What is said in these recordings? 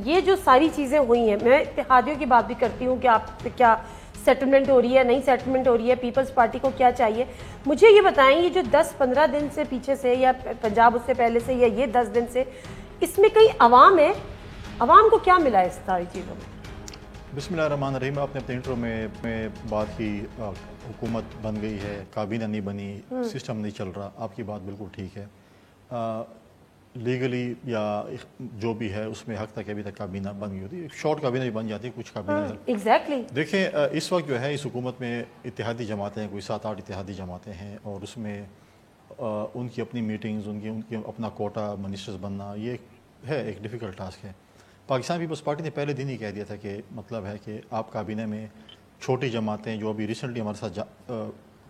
یہ جو ساری چیزیں ہوئی ہیں، میں اتحادیوں کی بات بھی کرتی ہوں کہ آپ پہ کیا سیٹلمنٹ ہو رہی ہے، نہیں سیٹلمنٹ ہو رہی ہے، پیپلز پارٹی کو کیا چاہیے. مجھے یہ بتائیں، یہ جو 10-15 دن سے پیچھے سے یا پنجاب اس سے پہلے سے یا یہ 10 دن سے، اس میں کئی عوام ہے، عوام کو کیا ملا اس ساری چیزوں میں؟ بسم اللہ الرحمن الرحیم. آپ نے اپنے انٹرو میں بات کی حکومت بن گئی ہے، کابینہ نہیں بنی، سسٹم نہیں چل رہا. آپ کی بات بالکل ٹھیک ہے. لیگلی یا جو بھی ہے اس میں حق تک ابھی تک کابینہ بن گئی ہوتی ہے. شارٹ کابینہ بھی بن جاتی ہے، کچھ کابینہ. ایگزیکٹلی. دیکھیں اس وقت جو ہے اس حکومت میں اتحادی جماعتیں ہیں، کوئی 7-8 اتحادی جماعتیں ہیں، اور اس میں ان کی اپنی میٹنگز، ان کی اپنا کوٹا منسٹرز بننا، یہ ہے ایک ڈیفیکلٹ ٹاسک ہے. پاکستان پیپلز پارٹی نے پہلے دن ہی کہہ دیا تھا کہ مطلب ہے کہ آپ کابینہ میں چھوٹی جماعتیں جو ابھی ریسنٹلی ہمارے ساتھ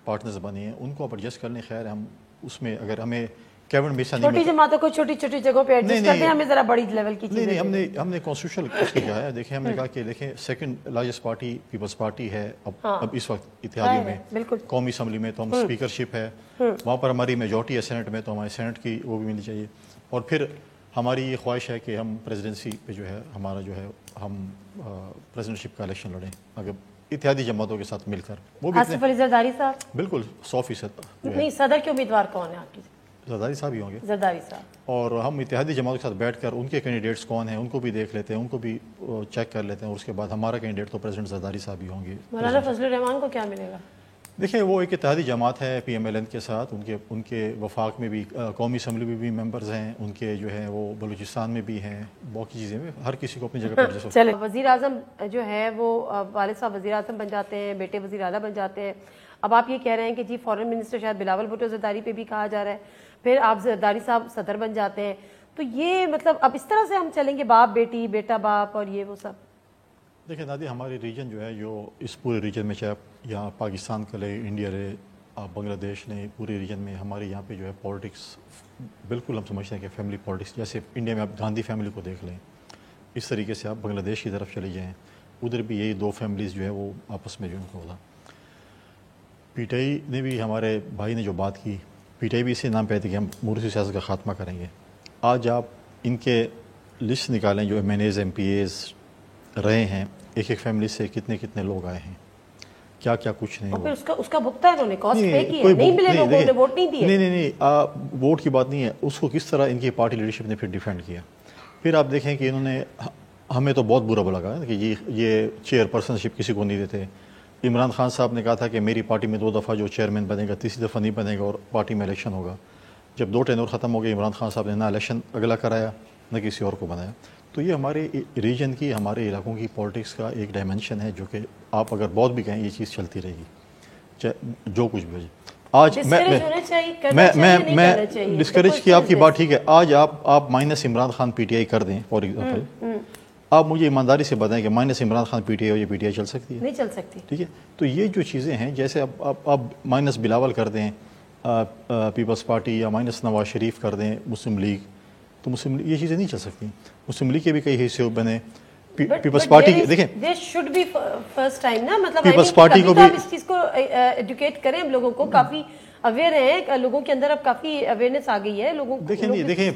پارٹنرز بنے ہیں ان کو آپ ایڈجسٹ کر لیں. خیر ہم اس میں اگر ہمیں کیبنٹ میں حصہ نہیں چھوٹی جماعتوں کو چھوٹی چھوٹی جگہوں پہ ایڈجسٹ کرتے ہیں، ہمیں ذرا بڑی لیول کی چیزیں. نہیں ہم نے کانسٹیٹیوشنل اس کی کہا ہے. دیکھیں ہم نے کہا کہ دیکھیں second largest party Peoples Party ہے اب اس وقت اتحادیوں میں. قومی اسمبلی میں تو ہم اسپیکرشپ ہے، وہاں پر ہماری میجورٹی ہے. سینٹ میں تو ہمارے سینٹ کی وہ بھی ملنی چاہیے. اور پھر ہماری یہ خواہش ہے کہ ہم پریزیڈنسی پہ جو ہے ہمارا جو ہے ہم پریزیڈنٹشپ کا الیکشن لڑیں اگر اتحادی جماعتوں کے ساتھ مل کر. وہ بھی آصف علی زرداری صاحب بالکل 100%. نہیں، صدر کے امیدوار کون ہیں آپ کی؟ زرداری صاحب ہی ہوں گے. زرداری صاحب. اور ہم اتحادی جماعتوں کے ساتھ بیٹھ کر ان کے کینڈیڈیٹس کون ہیں ان کو بھی دیکھ لیتے ہیں، ان کو بھی چیک کر لیتے ہیں، اور اس کے بعد ہمارا کینڈیڈیٹ تو پریزیڈنٹ زرداری صاحب ہی ہوں گے. مولانا فضل الرحمان کو کیا ملے گا؟ دیکھیں وہ ایک اتحادی جماعت ہے پی ایم ایل این کے ساتھ. ان کے وفاق میں بھی قومی اسمبلی میں بھی ممبرز ہیں، ان کے جو ہیں وہ بلوچستان میں بھی ہیں، باقی چیزیں میں ہر کسی کو اپنی جگہ پر جیسے. چلے، وزیر اعظم جو ہے وہ والد صاحب وزیر اعظم بن جاتے ہیں، بیٹے وزیر اعلیٰ بن جاتے ہیں. اب آپ یہ کہہ رہے ہیں کہ جی فارن منسٹر شاید بلاول بھٹو زرداری پہ بھی کہا جا رہا ہے، پھر آپ زرداری صاحب صدر بن جاتے ہیں. تو یہ مطلب اب اس طرح سے ہم چلیں گے، باپ بیٹی، بیٹا باپ اور یہ وہ سب؟ دیکھیں نادی، ہماری ریجن جو ہے جو اس پورے ریجن میں، چاہے یہاں پاکستان کا لے، انڈیا لے، بنگلہ دیش نے، پورے ریجن میں ہمارے یہاں پہ جو ہے پالیٹکس بالکل ہم سمجھتے ہیں کہ فیملی پالیٹکس. جیسے انڈیا میں آپ گاندھی فیملی کو دیکھ لیں، اس طریقے سے آپ بنگلہ دیش کی طرف چلے جائیں، ادھر بھی یہی 2 فیملیز جو ہے وہ آپس میں جو ان کو ہوتا. پی ٹی آئی نے بھی، ہمارے بھائی نے جو بات کی، پی ٹی آئی بھی اسی نام پہ تھی کہ ہم موروثی سیاست کا خاتمہ کریں گے. آج آپ ان کے لسٹ نکالیں جو M N As M P As رہے ہیں، ایک ایک فیملی سے کتنے کتنے لوگ آئے ہیں، کیا کیا کچھ نہیں ہوا. اس کا بھگتا ہے انہوں نے، کاسٹ پے کی ہے، نہیں ملے لوگوں نے، ووٹ نہیں دیے. نہیں ووٹ کی بات نہیں ہے، اس کو کس طرح ان کی پارٹی لیڈرشپ نے پھر ڈیفینڈ کیا. پھر آپ دیکھیں کہ انہوں نے، ہمیں تو بہت برا لگا کہ یہ چیئر پرسن شپ کسی کو نہیں دیتے. عمران خان صاحب نے کہا تھا کہ میری پارٹی میں 2 دفعہ جو چیئرمین بنے گا، تیسری دفعہ نہیں بنے گا اور پارٹی میں الیکشن ہوگا. جب 2 ٹینور ختم ہو گئے، عمران خان صاحب نے نہ الیکشن اگلا کرایا نہ کسی اور کو بنایا. تو یہ ہمارے ریجن کی، ہمارے علاقوں کی پالیٹکس کا ایک ڈائمینشن ہے جو کہ آپ اگر بہت بھی کہیں یہ چیز چلتی رہے گی، چاہے جو کچھ بھی. آج میں ڈسکریج کی، آپ کی بات ٹھیک ہے. آج آپ minus Imran Khan P T آئی کر دیں فار ایگزامپل، آپ مجھے ایمانداری سے بتائیں کہ minus Imran Khan P T I ہو یہ پی ٹی آئی چل سکتی ہے؟ نہیں چل سکتی. ٹھیک ہے. تو یہ جو چیزیں ہیں، جیسے آپ مائنس بلاول کر دیں پیپلز پارٹی، یا مائنس نواز شریف کر دیں مسلم لیگ، تو مسلم لیگ یہ چیزیں نہیں چل سکتی. مسلم لیگ کے بھی کئی حصے بنے. پیپلز پارٹی دیکھیں، there should be first time نا، مطلب پیپلز پارٹی کو بھی اس چیز کو ایڈوکیٹ کریں. ہم لوگوں کو کافی اویئر ہیں، لوگوں کے اندر اب کافی اویئرنیس آ گئی ہے لوگوں کو. دیکھیں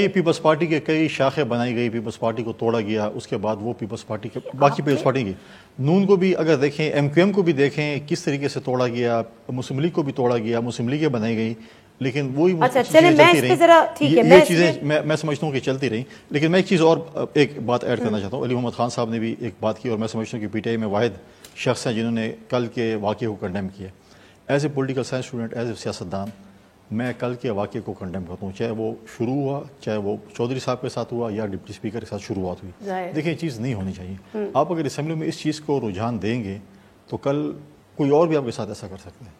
پیپلز پارٹی کے کئی شاخیں بنائی گئی، پیپلز پارٹی کو توڑا گیا، اس کے بعد وہ پیپلز پارٹی کے باقی پیپلز پارٹی کی، نون کو بھی اگر دیکھیں، ایم کیو ایم کو بھی دیکھیں کس طریقے سے توڑا گیا، مسلم لیگ کو بھی توڑا گیا، مسلم لیگیں بنائی گئی، لیکن وہی چیزیں میں سمجھتا ہوں کہ چلتی رہی. لیکن میں ایک چیز اور ایک بات ایڈ کرنا چاہتا ہوں. علی محمد خان صاحب نے بھی ایک بات کی، اور میں سمجھتا ہوں کہ پی ٹی آئی میں واحد شخص ہیں جنہوں نے کل کے واقعے کو کنڈیم کیا. As a political science student, as a سیاستدان، میں کل کے واقعے کو کنڈیم کرتا ہوں، چاہے وہ شروع ہوا، چاہے وہ چودھری صاحب کے ساتھ ہوا یا ڈپٹی اسپیکر کے ساتھ شروعات ہوئی. دیکھیں یہ چیز نہیں ہونی چاہیے. آپ اگر اسمبلی میں اس چیز کو رجحان دیں گے تو کل کوئی اور بھی آپ کے ساتھ ایسا کر سکتے ہیں.